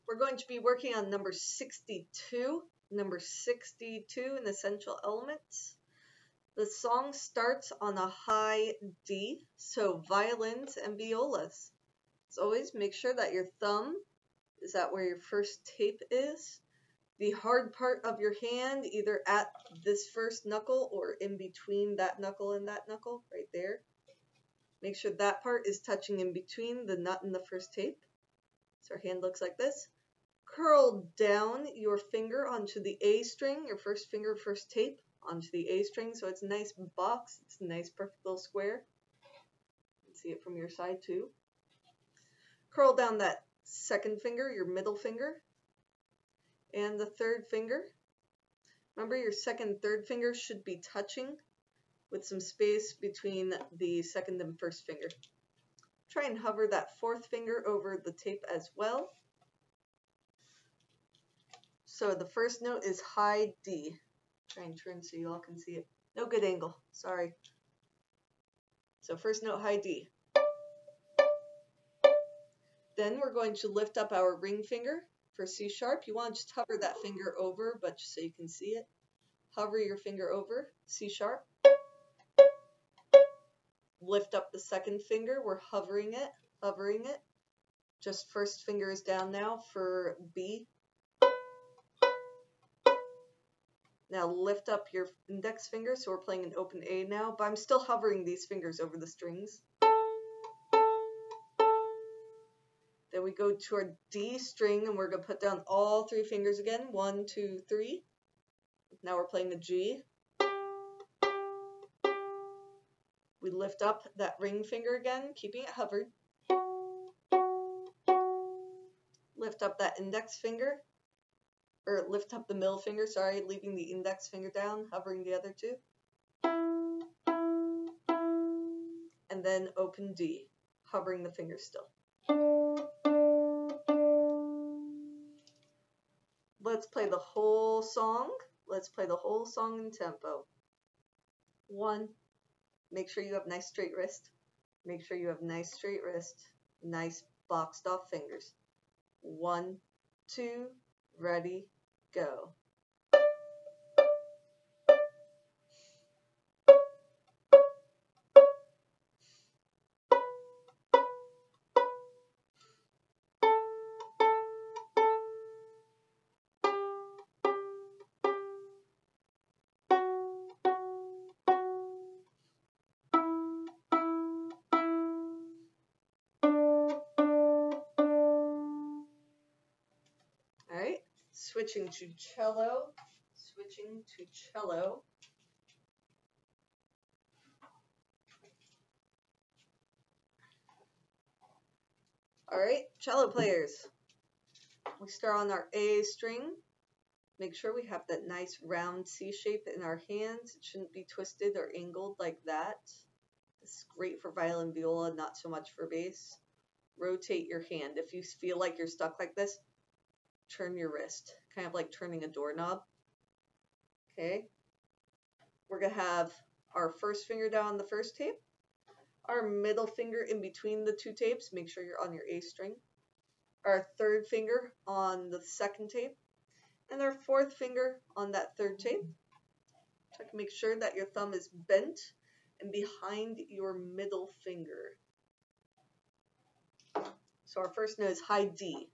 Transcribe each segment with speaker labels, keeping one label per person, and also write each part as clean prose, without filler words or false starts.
Speaker 1: We're going to be working on number 62. Number 62 in Essential Elements. The song starts on a high D, so violins and violas. As always, make sure that your thumb is at where your first tape is. The hard part of your hand, either at this first knuckle or in between that knuckle and that knuckle, right there. Make sure that part is touching in between the nut and the first tape. So our hand looks like this. Curl down your finger onto the A string, your first finger, first tape, onto the A string, so it's a nice box. It's a nice perfect little square. You can see it from your side too. Curl down that second finger, your middle finger, and the third finger. Remember, your second and third finger should be touching with some space between the second and first finger. Try and hover that fourth finger over the tape as well. So the first note is high D. Try and turn so you all can see it. No good angle, sorry. So first note, high D. Then we're going to lift up our ring finger for C sharp. You want to just hover that finger over, but just so you can see it. Hover your finger over C sharp. Lift up the second finger. We're hovering it. Just first finger is down now for B. Now lift up your index finger, so we're playing an open A now, but I'm still hovering these fingers over the strings. Then we go to our D string, and we're going to put down all three fingers again. 1, 2, 3. Now we're playing the G. We lift up that ring finger again, keeping it hovered. Lift up that index finger, or lift up the middle finger, sorry, leaving the index finger down, hovering the other two. And then open D, hovering the finger still. Let's play the whole song. Let's play the whole song in tempo. 1. Make sure you have nice straight wrist. Make sure you have nice straight wrist. Nice boxed off fingers. 1, 2, ready, go. Alright, switching to cello. Alright, cello players. We start on our A string. Make sure we have that nice round C shape in our hands. It shouldn't be twisted or angled like that. This is great for violin, viola, not so much for bass. Rotate your hand. If you feel like you're stuck like this, turn your wrist, kind of like turning a doorknob. Okay, we're going to have our first finger down on the first tape, our middle finger in between the two tapes, make sure you're on your A string, our third finger on the second tape, and our fourth finger on that third tape. Check to make sure that your thumb is bent and behind your middle finger. So our first note is high D.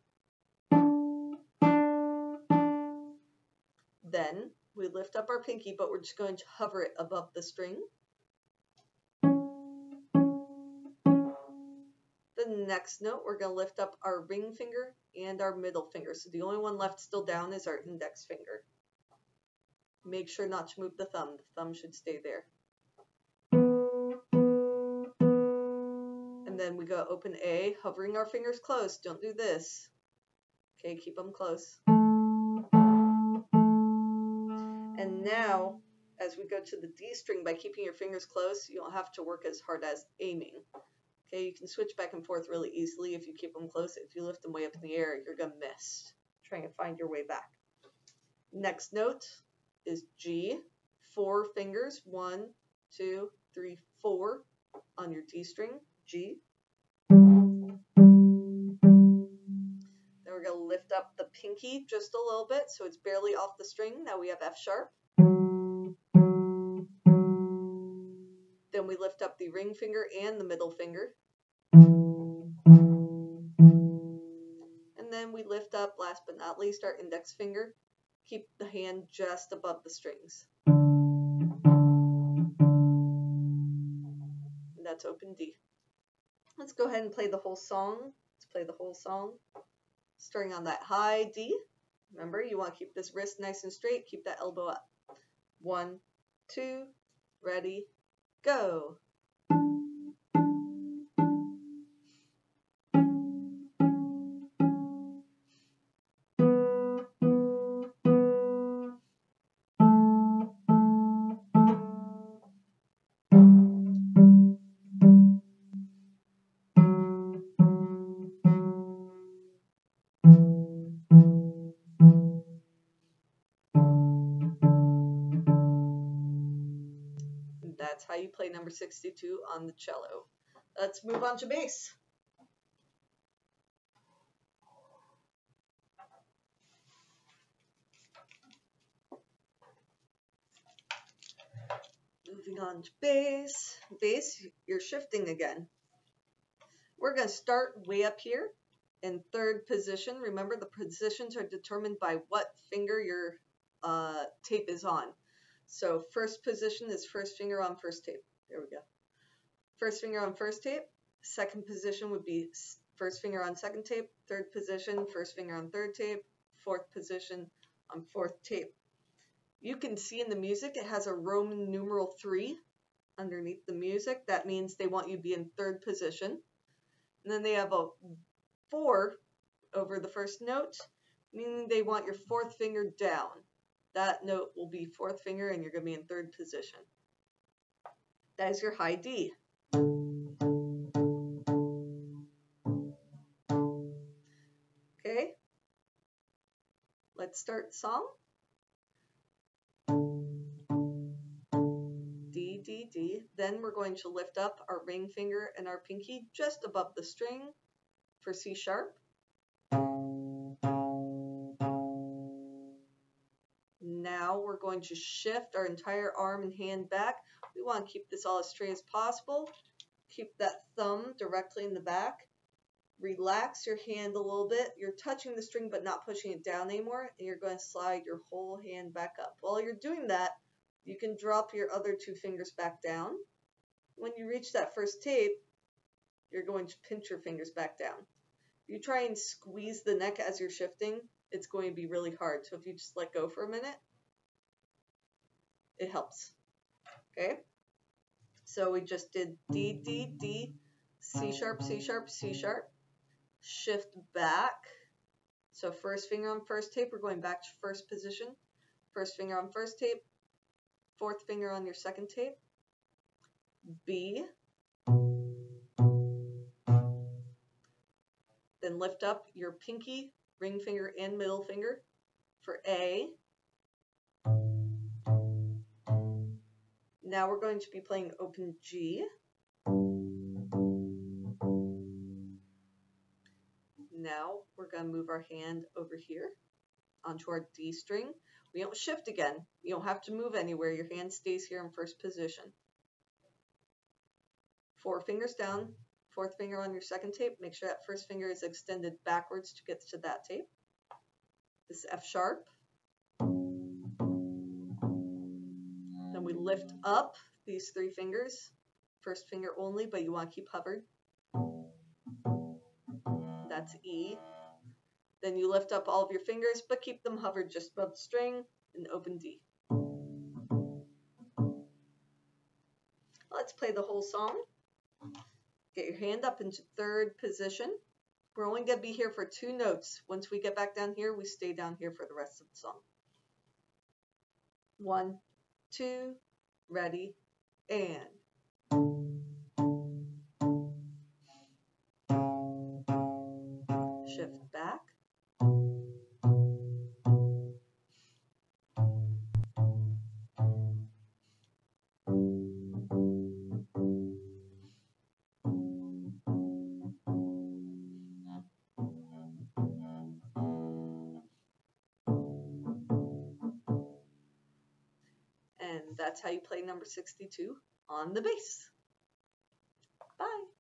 Speaker 1: Then we lift up our pinky, but we're just going to hover it above the string. The next note, we're going to lift up our ring finger and our middle finger. So the only one left still down is our index finger. Make sure not to move the thumb. The thumb should stay there. And then we go open A, hovering our fingers close. Don't do this. Okay, keep them close. And now, as we go to the D string, by keeping your fingers close, you don't have to work as hard as aiming. Okay, you can switch back and forth really easily if you keep them close. If you lift them way up in the air, you're going to miss. Trying to find your way back. Next note is G. 4 fingers, 1, 2, 3, 4 on your D string, G. Then we're going to lift up pinky just a little bit, so it's barely off the string. Now we have F sharp. Then we lift up the ring finger and the middle finger. And then we lift up, last but not least, our index finger. Keep the hand just above the strings. And that's open D. Let's go ahead and play the whole song. Let's play the whole song. Starting on that high D. Remember, you want to keep this wrist nice and straight. Keep that elbow up. 1, 2, ready, go. That's how you play number 62 on the cello. Let's move on to bass. Moving on to bass. Bass, you're shifting again. We're going to start way up here in third position. Remember, the positions are determined by what finger your tape is on. So first position is first finger on first tape. There we go. First finger on first tape. Second position would be first finger on second tape. Third position, first finger on third tape. Fourth position on fourth tape. You can see in the music it has a Roman numeral 3 underneath the music. That means they want you to be in third position. And then they have a 4 over the first note, meaning they want your fourth finger down. That note will be fourth finger and you're going to be in third position. That is your high D. Okay, let's start the song. D, D, D. Then we're going to lift up our ring finger and our pinky just above the string for C sharp. Now we're going to shift our entire arm and hand back. We want to keep this all as straight as possible. Keep that thumb directly in the back. Relax your hand a little bit. You're touching the string but not pushing it down anymore, and you're going to slide your whole hand back up. While you're doing that, you can drop your other 2 fingers back down. When you reach that first tape, you're going to pinch your fingers back down. If you try and squeeze the neck as you're shifting, it's going to be really hard. So if you just let go for a minute, it helps. Okay? So we just did D, D, D, C sharp, C sharp, C sharp. Shift back. So first finger on first tape, we're going back to first position. First finger on first tape, fourth finger on your second tape. B. Then lift up your pinky, ring finger, and middle finger for A. Now we're going to be playing open G. Now we're going to move our hand over here onto our D string. We don't shift again. You don't have to move anywhere. Your hand stays here in first position. 4 fingers down, fourth finger on your second tape. Make sure that first finger is extended backwards to get to that tape. This is F sharp. Then we lift up these 3 fingers. First finger only, but you want to keep hovered. That's E. Then you lift up all of your fingers, but keep them hovered just above the string and open D. Let's play the whole song. Get your hand up into third position. We're only going to be here for 2 notes. Once we get back down here, we stay down here for the rest of the song. 1, 2, ready, and. Shift back. And that's how you play number 62 on the bass. Bye.